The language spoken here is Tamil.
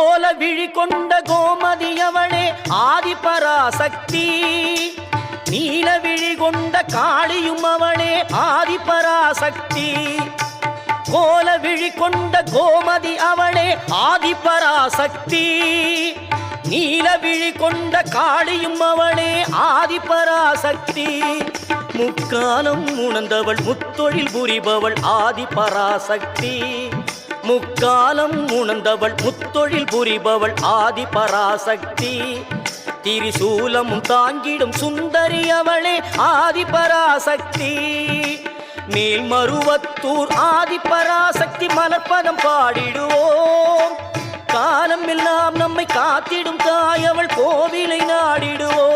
கோல விழி கொண்ட கோமதியவளே ஆதிபராசக்தி. நீல விழி கொண்ட காளியும் அவளே ஆதிபராசக்தி. கோல விழி கொண்ட கோமதி அவளே ஆதிபராசக்தி. நீல விழி கொண்ட காளியும் அவளே ஆதிபராசக்தி. முக்காலம் உணர்ந்தவள் முத்தொழில் புரிபவள் ஆதிபராசக்தி. முக்காலம் உணர்ந்தவள் முத்தொழில் புரிபவள் ஆதிபராசக்தி. திரிசூலமும் தாங்கிடும் சுந்தரி அவளே ஆதிபராசக்தி. மேல்மருவத்தூர் ஆதிபராசக்தி மலர்பதம் பாடிடுவோம். காலம் எல்லாம் நம்மை காத்திடும் தாய் அவள் கோவிலை நாடிடுவோம்.